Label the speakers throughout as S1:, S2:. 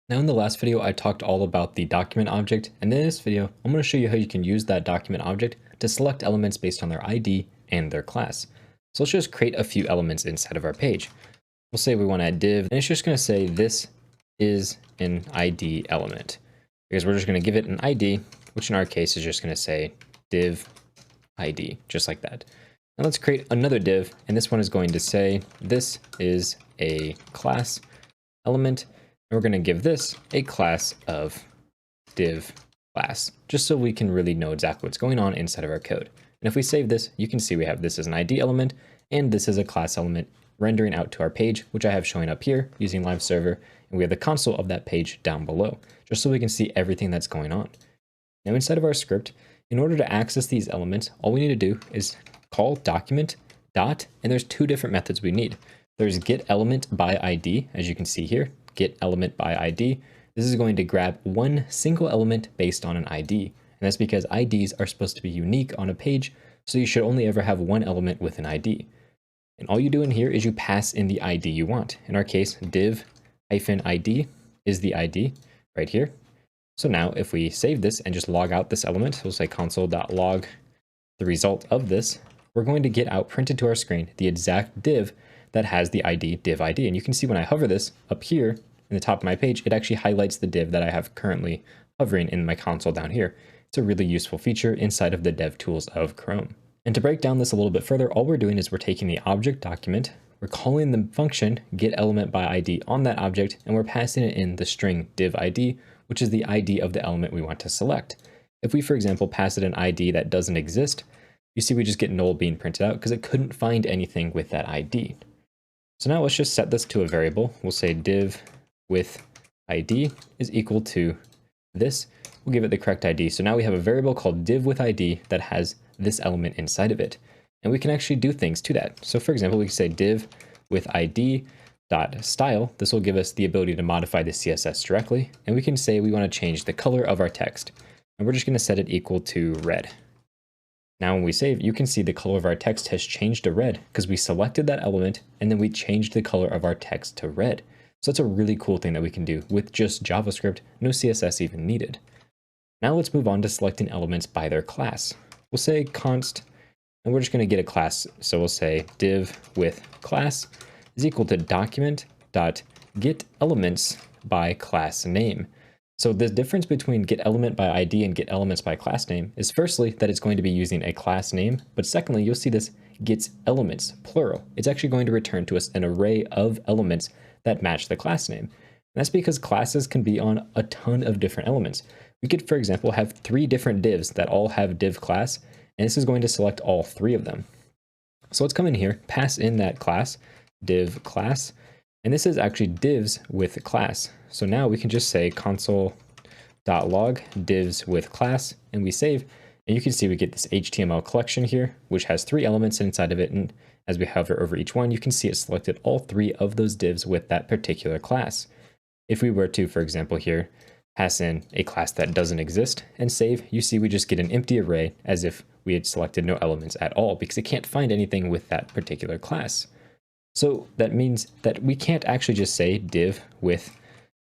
S1: Now in the last video, I talked all about the document object, and in this video, I'm going to show you how you can use that document object to select elements based on their ID and their class. So let's just create a few elements inside of our page. We'll say we want to add div, and it's just going to say this is an ID element, because we're just going to give it an ID, which in our case is just going to say div ID, just like that. Now let's create another div, and this one is going to say this is a class element, and we're going to give this a class of div class, just so we can really know exactly what's going on inside of our code. And if we save this, you can see we have this as an ID element, and this is a class element rendering out to our page, which I have showing up here using live server, and we have the console of that page down below, just so we can see everything that's going on. Now inside of our script, in order to access these elements, all we need to do is call document dot, and there's two different methods we need. There's get element by ID, as you can see here, get element by ID. This is going to grab one single element based on an ID. And that's because IDs are supposed to be unique on a page, so you should only ever have one element with an ID. And all you do in here is you pass in the ID you want. In our case, div-id is the ID right here. So now if we save this and just log out this element, we'll say console.log the result of this, we're going to get out printed to our screen the exact div that has the ID div ID. And you can see when I hover this up here in the top of my page, it actually highlights the div that I have currently hovering in my console down here. It's a really useful feature inside of the dev tools of Chrome. And to break down this a little bit further, all we're doing is we're taking the object document, we're calling the function get element by ID on that object, and we're passing it in the string div ID, which is the ID of the element we want to select. If we, for example, pass it an ID that doesn't exist, you see we just get null being printed out because it couldn't find anything with that ID. So now let's just set this to a variable. We'll say div with ID is equal to this. We'll give it the correct ID. So now we have a variable called div with ID that has this element inside of it. And we can actually do things to that. So for example, we can say div with ID dot style. This will give us the ability to modify the CSS directly. And we can say we want to change the color of our text. And we're just going to set it equal to red. Now when we save, you can see the color of our text has changed to red because we selected that element and then we changed the color of our text to red. So that's a really cool thing that we can do with just JavaScript, no CSS even needed. Now let's move on to selecting elements by their class. We'll say const, and we're just going to get a class. So we'll say div with class is equal to document dot get elements by class name. So the difference between get element by ID and get elements by class name is firstly that it's going to be using a class name, but secondly, you'll see this gets elements, plural. It's actually going to return to us an array of elements that match the class name. And that's because classes can be on a ton of different elements. We could, for example, have 3 different divs that all have div class, and this is going to select all 3 of them. So let's come in here, pass in that class, div class, and this is actually divs with class. So now we can just say console.log divs with class, and we save, and you can see we get this HTML collection here, which has 3 elements inside of it, and as we hover over each one, you can see it selected all 3 of those divs with that particular class. If we were to, for example here, pass in a class that doesn't exist and save, you see we just get an empty array as if we had selected no elements at all because it can't find anything with that particular class. So that means that we can't actually just say div with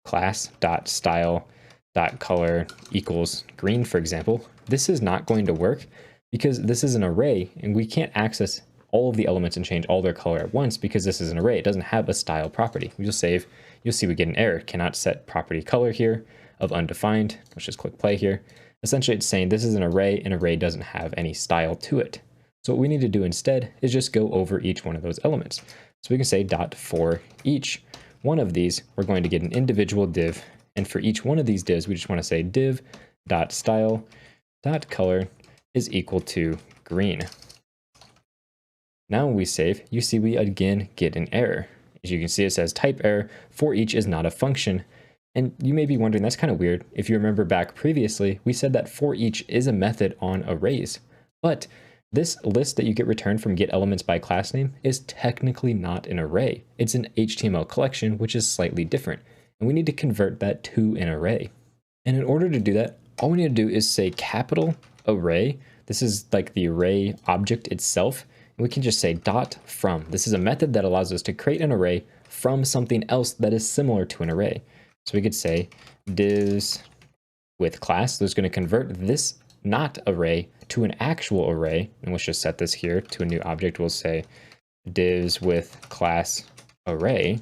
S1: class dot style dot color equals green, for example. This is not going to work because this is an array and we can't access all of the elements and change all their color at once because this is an array. It doesn't have a style property. We just save, you'll see we get an error. Cannot set property color here of undefined. Let's just click play here. Essentially it's saying this is an array. An array doesn't have any style to it. So what we need to do instead is just go over each one of those elements. So we can say dot for each one of these, we're going to get an individual div. And for each one of these divs, we just want to say div dot style dot color is equal to green. Now when we save, you see we again get an error. As you can see, it says type error, for each is not a function. And you may be wondering, that's kind of weird. If you remember back previously, we said that for each is a method on arrays. But this list that you get returned from get elements by class name is technically not an array. It's an HTML collection, which is slightly different. And we need to convert that to an array. And in order to do that, all we need to do is say capital array. This is like the array object itself. And we can just say dot from. This is a method that allows us to create an array from something else that is similar to an array. So we could say divs with class. So it's going to convert this not array to an actual array. And let's just set this here to a new object. We'll say divs with class array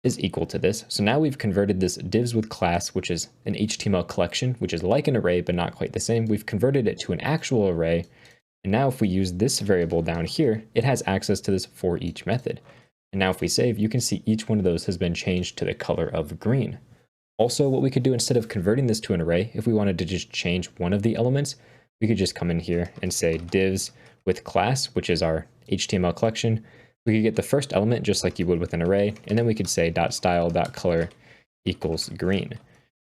S1: is equal to this. So now we've converted this divs with class, which is an HTML collection, which is like an array, but not quite the same. We've converted it to an actual array. And now if we use this variable down here, it has access to this for each method. And now if we save, you can see each one of those has been changed to the color of green. Also, what we could do instead of converting this to an array, if we wanted to just change one of the elements, we could just come in here and say divs with class, which is our HTML collection. We could get the first element just like you would with an array, and then we could say .style.color equals green.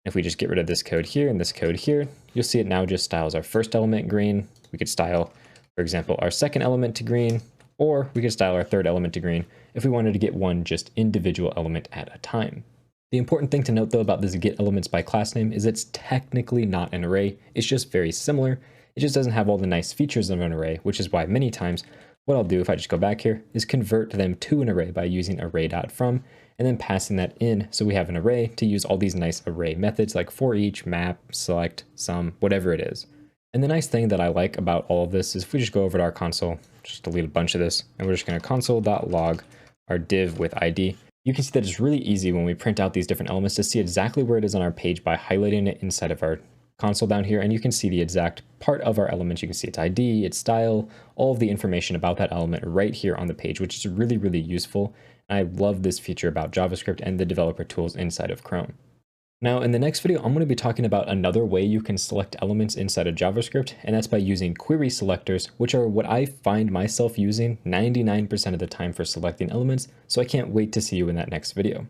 S1: If we just get rid of this code here and this code here, you'll see it now just styles our first element green. We could style, for example, our second element to green, or we could style our third element to green if we wanted to get one just individual element at a time. The important thing to note though about this get elements by class name is it's technically not an array. It's just very similar. It just doesn't have all the nice features of an array, which is why many times what I'll do if I just go back here is convert them to an array by using array.from and then passing that in so we have an array to use all these nice array methods like for each, map, select, sum, whatever it is. And the nice thing that I like about all of this is if we just go over to our console, just delete a bunch of this, and we're just going to console.log our div with ID. You can see that it's really easy when we print out these different elements to see exactly where it is on our page by highlighting it inside of our console down here, and you can see the exact part of our element. You can see its ID, its style, all of the information about that element right here on the page, which is really, really useful. And I love this feature about JavaScript and the developer tools inside of Chrome. Now, in the next video, I'm going to be talking about another way you can select elements inside of JavaScript, and that's by using query selectors, which are what I find myself using 99% of the time for selecting elements, so I can't wait to see you in that next video.